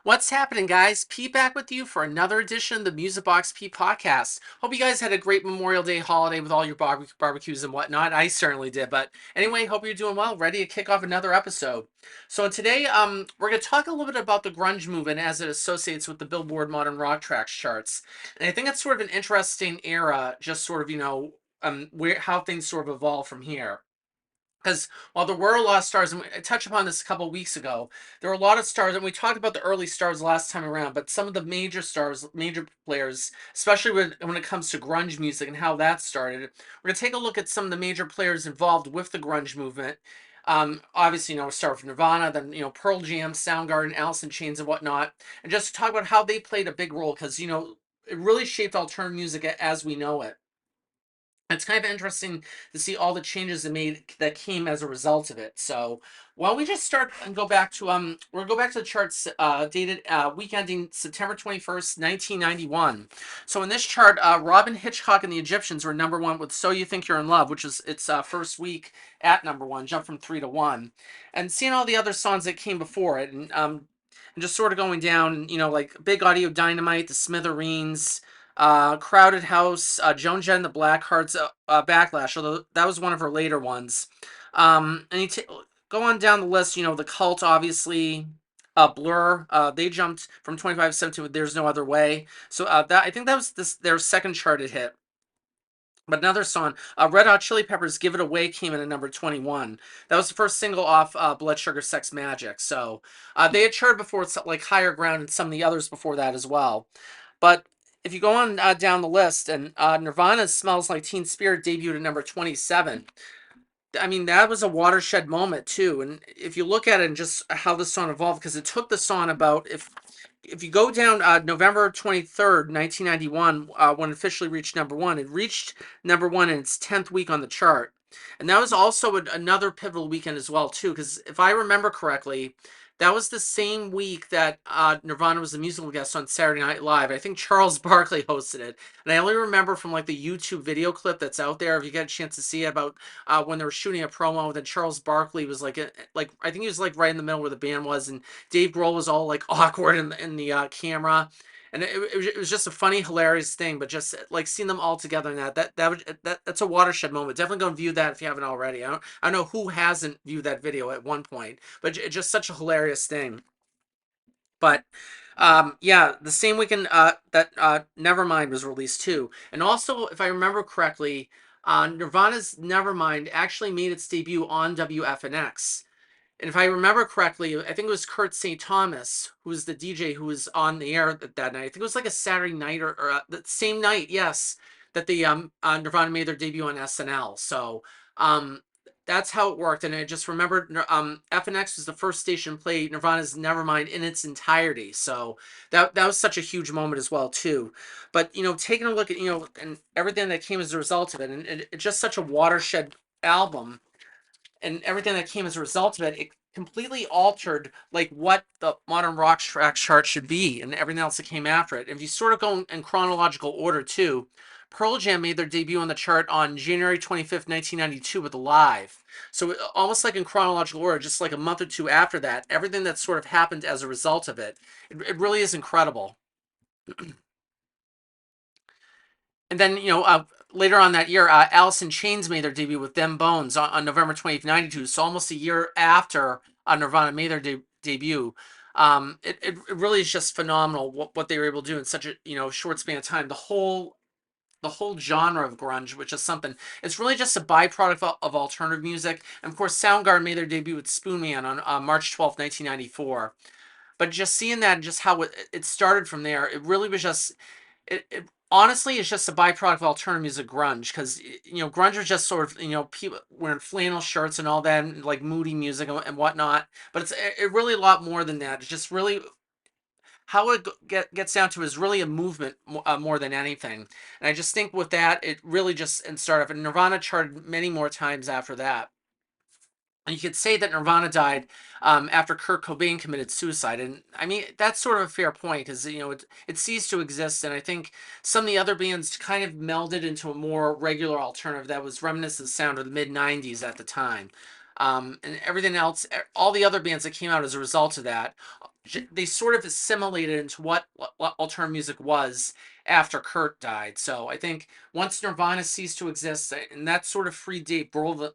What's happening, guys? Pete back with you for another edition of the Music Box Pete podcast. Hope you guys had a great Memorial Day holiday with all your barbecues and whatnot. I certainly did. But anyway, hope you're doing well. Ready to kick off another episode. So today, we're going to talk a little bit about the grunge movement as it associates with the Billboard Modern Rock Tracks charts. And I think it's sort of an interesting era, just sort of where how things sort of evolve from here. Because while there were a lot of stars, and I touched upon this a couple of weeks ago, there were a lot of stars, and we talked about the early stars last time around, but some of the major stars, major players, especially when it comes to grunge music and how that started, we're going to take a look at some of the major players involved with the grunge movement. Obviously, start with Nirvana, then, Pearl Jam, Soundgarden, Alice in Chains, and whatnot, and just talk about how they played a big role, because, it really shaped alternative music as we know it. It's kind of interesting to see all the changes that came as a result of it. So, while we just start and go back to we'll go back to the charts dated week ending September 21st, 1991. So in this chart, Robin Hitchcock and the Egyptians were number one with "So You Think You're in Love," which is its first week at number one, jumped from 3 to 1, and seeing all the other songs that came before it, and just sort of going down, like Big Audio Dynamite, the Smithereens, Crowded House, Joan Jett and the Blackhearts, Backlash, although that was one of her later ones. And go on down the list, the Cult, obviously, Blur, they jumped from 25 to 17 with There's No Other Way. So I think that was their second charted hit. But another song, Red Hot Chili Peppers' "Give It Away" came in at number 21. That was the first single off Blood Sugar Sex Magic. So they had charted before, it's like Higher Ground and some of the others before that as well. But if you go on down the list, and Nirvana's "Smells Like Teen Spirit" debuted at number 27. I mean, that was a watershed moment too. And if you look at it and just how the song evolved, because it took the song about, if you go down November 23rd, 1991, when it officially reached number one, it reached number one in its 10th week on the chart. And that was also another pivotal weekend as well too, because if I remember correctly, that was the same week that Nirvana was the musical guest on Saturday Night Live. I think Charles Barkley hosted it, and I only remember from like the YouTube video clip that's out there, if you get a chance to see it, about when they were shooting a promo. Then Charles Barkley was like I think he was like right in the middle where the band was, and Dave Grohl was all like awkward in the camera, and it was just a funny, hilarious thing. But just like seeing them all together in that's a watershed moment. Definitely go and view that if you haven't already. I don't know who hasn't viewed that video at one point, but it's just such a hilarious thing. But yeah, the same weekend that Nevermind was released too, and also if I remember correctly, Nirvana's Nevermind actually made its debut on WFNX. And if I remember correctly, I think it was Kurt St. Thomas, who was the DJ who was on the air that night. I think it was like a Saturday night or the same night, yes, that the Nirvana made their debut on SNL. So um, that's how it worked. And I just remembered FNX was the first station to play Nirvana's Nevermind in its entirety. So that was such a huge moment as well too. But taking a look at and everything that came as a result of it, and it's just such a watershed album, and everything that came as a result of it, it completely altered like what the modern rock track chart should be, and everything else that came after it. If you sort of go in chronological order too, Pearl Jam made their debut on the chart on January 25th, 1992 with Alive. So almost like in chronological order, just like a month or two after that, everything that sort of happened as a result of it really is incredible. And then, later on that year, Alice in Chains made their debut with Them Bones on November 20th, 92. So almost a year after Nirvana made their debut. It really is just phenomenal what they were able to do in such a short span of time. The whole genre of grunge, which is something, it's really just a byproduct of alternative music. And of course, Soundgarden made their debut with Spoon Man on March 12th, 1994. But just seeing that and just how it started from there, it really was just it honestly is just a byproduct of alternative music grunge, because grunge was just sort of people wearing flannel shirts and all that, and like moody music and whatnot. But it really a lot more than that. It's just really how it gets down to is really a movement more than anything. And I just think with that, it really just and started off. And Nirvana charted many more times after that. And you could say that Nirvana died after Kurt Cobain committed suicide, and I mean that's sort of a fair point, because it ceased to exist, and I think some of the other bands kind of melded into a more regular alternative that was reminiscent of the sound of the mid '90s at the time, and everything else, all the other bands that came out as a result of that. they sort of assimilated into what alternative music was after Kurt died. So I think once Nirvana ceased to exist, and that sort of freed Dave Grohl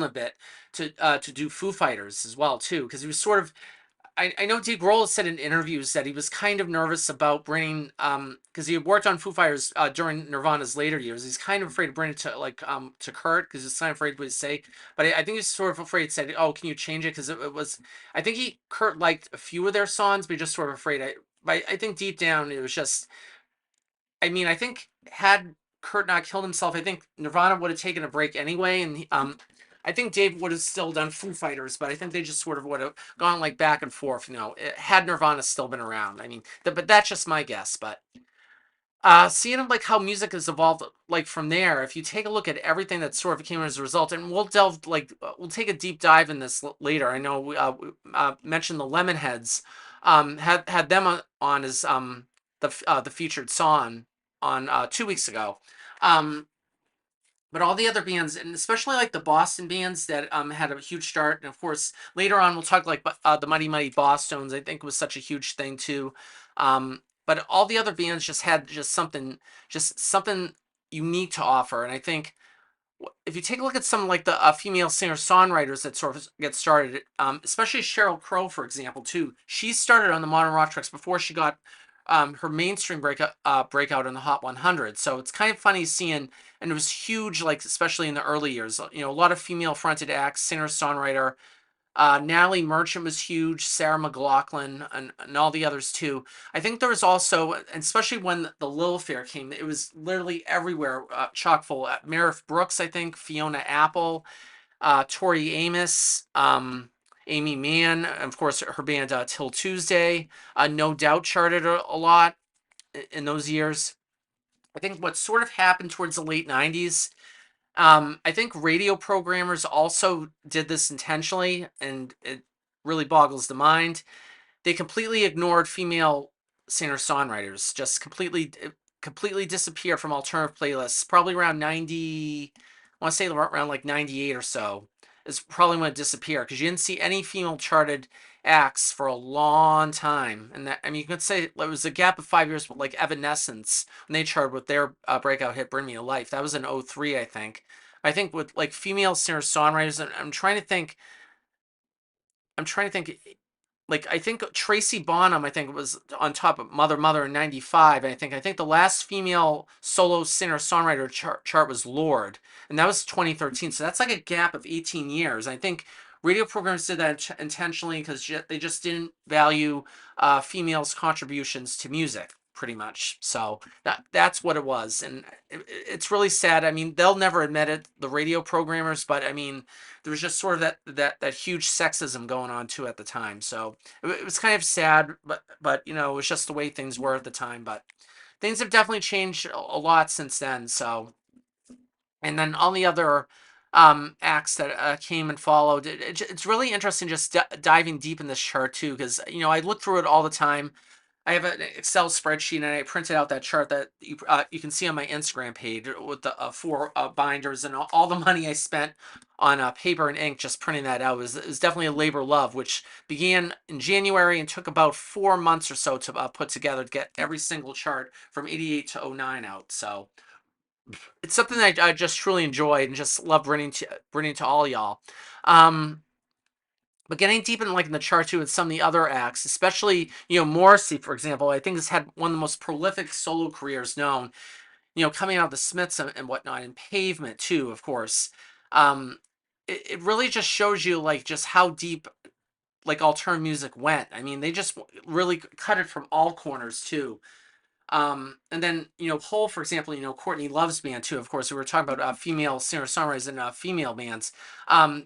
a bit to do Foo Fighters as well too, because he was sort of, I know Dave Grohl said in interviews that he was kind of nervous about bringing, because he had worked on Foo Fighters during Nirvana's later years. He's kind of afraid to bring it to to Kurt, because he's kind of afraid what to say. But I think he's sort of afraid to say, oh, can you change it? Because it was, I think Kurt liked a few of their songs, but he just sort of afraid. But I think deep down it was just, I mean, I think had Kurt not killed himself, I think Nirvana would have taken a break anyway, and I think Dave would have still done Foo Fighters, but I think they just sort of would have gone like back and forth, had Nirvana still been around. I mean, but that's just my guess. But seeing like how music has evolved, like from there, if you take a look at everything that sort of came as a result, and we'll take a deep dive in this later. I know we mentioned the Lemonheads, had them on as the featured song on 2 weeks ago. Um, but all the other bands, and especially like the Boston bands that had a huge start, and of course later on we'll talk like the Mighty Mighty Bosstones. I think was such a huge thing too. But all the other bands just had just something unique to offer, and I think if you take a look at some like the female singer-songwriters that sort of get started, especially Sheryl Crow, for example, too. She started on the Modern Rock Tracks before she got her mainstream breakout on the Hot 100. So it's kind of funny seeing, and it was huge, like especially in the early years. A lot of female-fronted acts, singer-songwriter. Natalie Merchant was huge, Sarah McLachlan, and all the others too. I think there was also, and especially when the Lil Fair came, it was literally everywhere, chock full. Meredith Brooks, I think, Fiona Apple, Tori Amos, Amy Mann, and of course her band Till Tuesday. No Doubt charted a lot in those years. I think what sort of happened towards the late 90s, I think radio programmers also did this intentionally, and it really boggles the mind. They completely ignored female singer-songwriters, just completely disappeared from alternative playlists. Probably around 90, I want to say around like 98 or so is probably when it disappeared, because you didn't see any female charted acts for a long time. And that, I mean, you could say it was a gap of 5 years, but like Evanescence, when they charted with their breakout hit Bring Me to Life, that was in '03, I think. I think with like female singer-songwriters, and I'm trying to think, like I think Tracy Bonham, I think was on top of Mother in '95. And I think the last female solo singer-songwriter chart was Lorde, and that was 2013. So that's like a gap of 18 years. I think radio programs did that intentionally because they just didn't value females' contributions to music, pretty much. So that's what it was, and it's really sad. I mean, they'll never admit it, the radio programmers, but I mean, there was just sort of that huge sexism going on too at the time. So it was kind of sad, but it was just the way things were at the time. But things have definitely changed a lot since then. So, and then all the other acts that came and followed, it's really interesting just diving deep in this chart too, because I look through it all the time. I have an Excel spreadsheet, and I printed out that chart that you can see on my Instagram page with the four binders, and all the money I spent on paper and ink just printing that out. Is definitely a labor of love, which began in January and took about 4 months or so to put together to get every single chart from '88 to '09 out. So it's something that I just truly enjoyed and just love bringing to all y'all. Um, but getting deep in like in the chart too with some of the other acts, especially Morrissey, for example, I think has had one of the most prolific solo careers known. Coming out of the Smiths and whatnot, and Pavement too, of course. It really just shows you like just how deep like alternative music went. I mean, they just really cut it from all corners too. And then Hole, for example, Courtney Love's band too. Of course, we were talking about female singer-songwriters and female bands.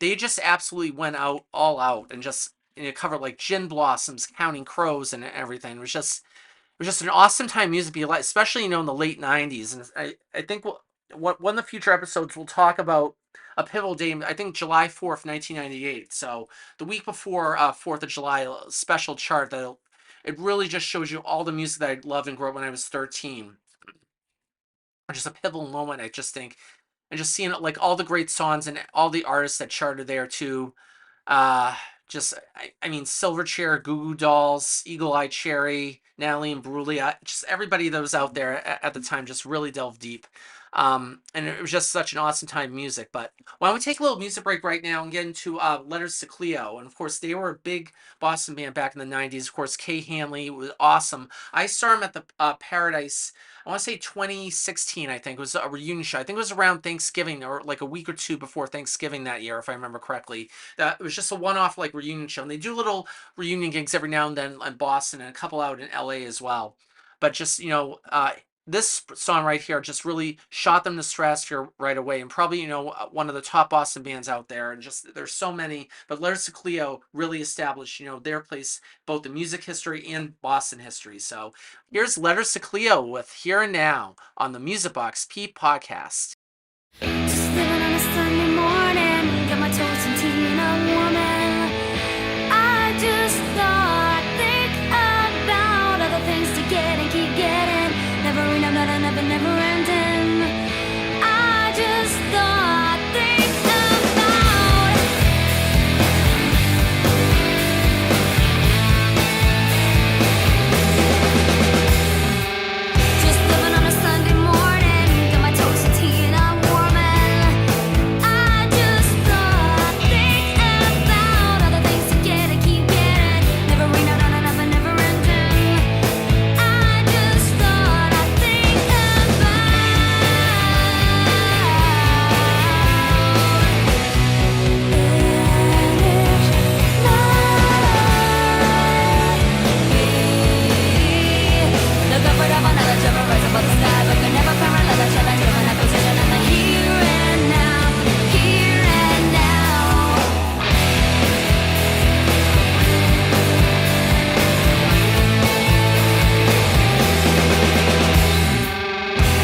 They just absolutely went all out, and just covered like Gin Blossoms, Counting Crows, and everything. It was just an awesome time musically, especially in the late '90s. And I think one of the future episodes we'll talk about a pivotal day. I think July 4th, 1998. So the week before 4th of July, a special chart that it really just shows you all the music that I loved and grew up when I was 13. Just a pivotal moment, I just think, and just seeing like all the great songs and all the artists that charted there too. just I mean Silverchair, Goo Goo Dolls, Eagle Eye Cherry, Natalie and Bruley, just everybody that was out there at the time just really delved deep. And it was just such an awesome time of music. But why don't we take a little music break right now and get into Letters to Cleo? And of course, they were a big Boston band back in the 90s. Of course, Kay Hanley was awesome. I saw him at the Paradise, I want to say 2016, I think. It was a reunion show. I think it was around Thanksgiving or like a week or two before Thanksgiving that year, if I remember correctly. It was just a one-off like reunion show. And they do little reunion gigs every now and then in Boston and a couple out in LA as well. But just, this song right here just really shot them to stratosphere right away, and probably one of the top Boston bands out there. And just there's so many, but Letters to Cleo really established their place both in music history and Boston history. So here's Letters to Cleo with Here and Now on the Music Box P podcast. Just living on a Sunday morning, got my toast and tea and a woman. I just thought, think about other things to get and keep getting. Never enough, never ending. I just thought, think about. Just living on a Sunday morning, got my toast and tea and a woman. I just thought, think about other things to get and keep getting. Never enough, never ending. I just thought, I think about. Look up for another job, rise above the sky, but could never parallel the challenge of an acquisition. And the here and now, here and now.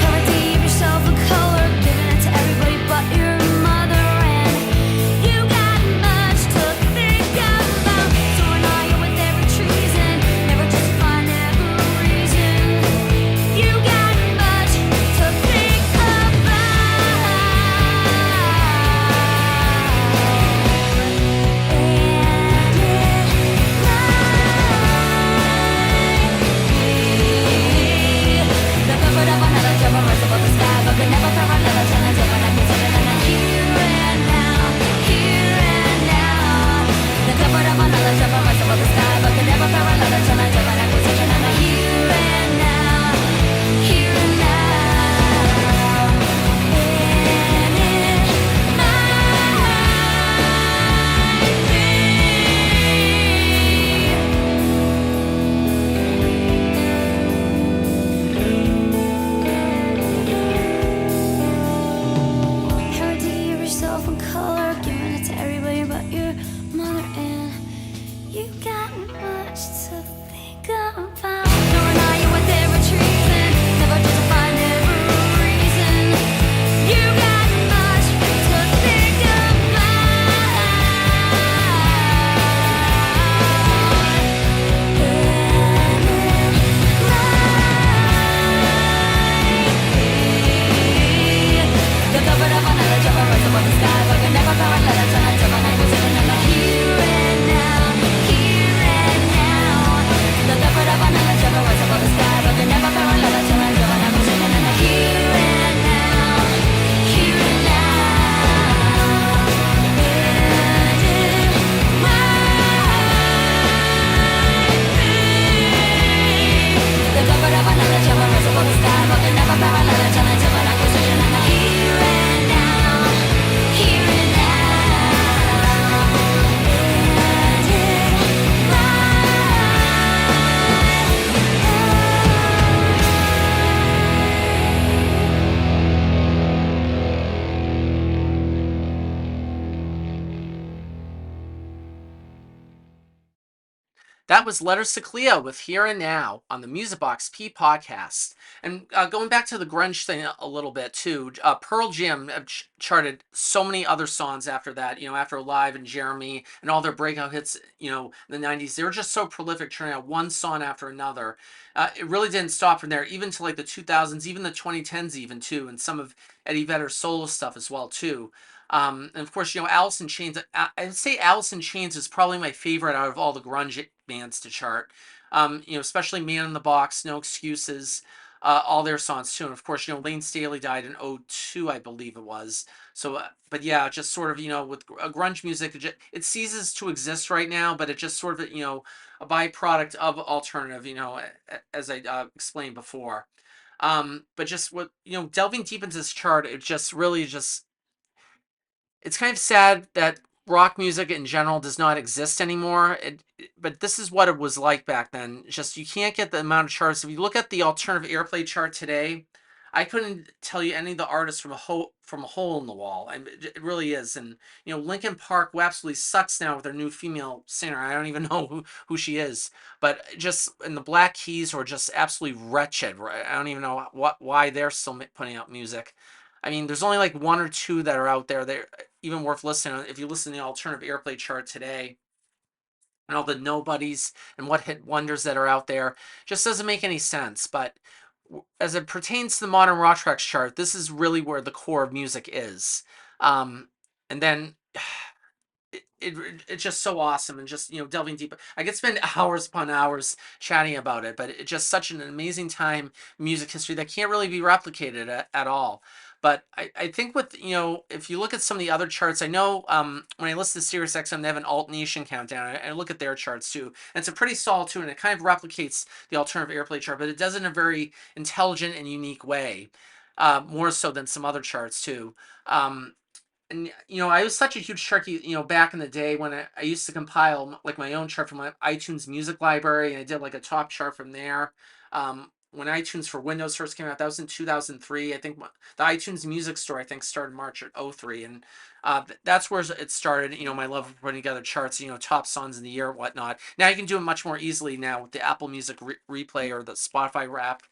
Parody of yourself a color, giving it to everybody but your mother. And you got much to think about. So are you with every treason, never justifying every reason. You got much to think about. The comfort of another job, a rise above the sky, but could never parallel the challenge of an acquisition. And the here and now, here and now. The comfort of another job, a rise above the sky, but could never parallel the challenge of an acquisition. And the here and now, here and now. And it parody of yourself in color, giving it to everybody but your mother. And you got much to think about. Nor are you with every treason, never justifying every reason. You got much to think about. The comfort of another job, a rise above the sky, but could never parallel the challenge of an acquisition. And the here and now, here and now. The comfort of another job, a rise above the sky, but could never parallel the challenge of an acquisition. And the here and now, here and now. And it might be. The comfort of another job, a rise above the sky, but could never parallel the challenge of an acquisition. And the here and now, here and now. And it That was Letters to Cleo with Here and Now on the Music Box P podcast. And going back to the grunge thing a little bit too, Pearl Jam charted so many other songs after that, after Alive and Jeremy and all their breakout hits, in the 90s. They were just so prolific, churning out one song after another. It really didn't stop from there, even to like the 2000s, even the 2010s even too, and some of Eddie Vedder's solo stuff as well too. And of course, Alice in Chains. I'd say Alice in Chains is probably my favorite out of all the grunge bands to chart. Especially Man in the Box, No Excuses, all their songs too. And of course, Lane Staley died in '02, I believe it was. So, but yeah, just sort of, with grunge music, it ceases to exist right now, but it just sort of, a byproduct of alternative, as I explained before. But just delving deep into this chart, it just really just it's kind of sad that rock music in general does not exist anymore. But this is what it was like back then. It's just you can't get the amount of charts. If you look at the alternative airplay chart today, I couldn't tell you any of the artists from a hole in the wall. It really is. And Linkin Park who absolutely sucks now with their new female singer. I don't even know who she is. But just in the Black Keys were just absolutely wretched. I don't even know why they're still putting out music. I mean, there's only like one or two that are out there. They're even worth listening. If you listen to the alternative airplay chart today, and all the nobodies and what hit wonders that are out there, just doesn't make any sense. But as it pertains to the modern rock tracks chart, this is really where the core of music is. And then it's just so awesome, and just delving deep. I could spend hours upon hours chatting about it, but it's just such an amazing time in music history that can't really be replicated at all. But I think with if you look at some of the other charts, I know when I listen to SiriusXM, they have an Alt Nation countdown. I look at their charts too, and it's a pretty solid too, and it kind of replicates the alternative airplay chart, but it does it in a very intelligent and unique way, more so than some other charts too. And I was such a huge Sharky, back in the day when I used to compile like my own chart from my iTunes music library, and I did like a top chart from there. When iTunes for Windows first came out, that was in 2003. I think the iTunes Music Store, I think, started March of '03, and that's where it started. My love of putting together charts, top songs in the year, whatnot. Now you can do it much more easily now with the Apple Music Replay or the Spotify Wrap,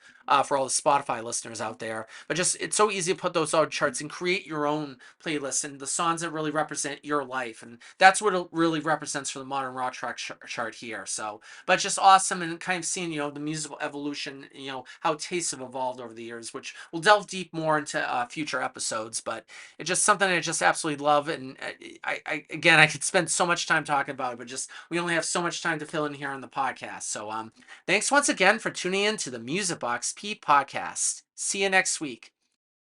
for all the Spotify listeners out there. But just it's so easy to put those out charts and create your own playlist and the songs that really represent your life, and that's what it really represents for the modern rock track chart here. So, but just awesome, and kind of seeing the musical evolution, how tastes have evolved over the years, which we'll delve deep more into future episodes. But it's just something I just absolutely love, and again, I could spend so much time talking about it, but just we only have so much time to fill in here on the podcast. So thanks once again for tuning in to the Music Box P podcast. See you next week.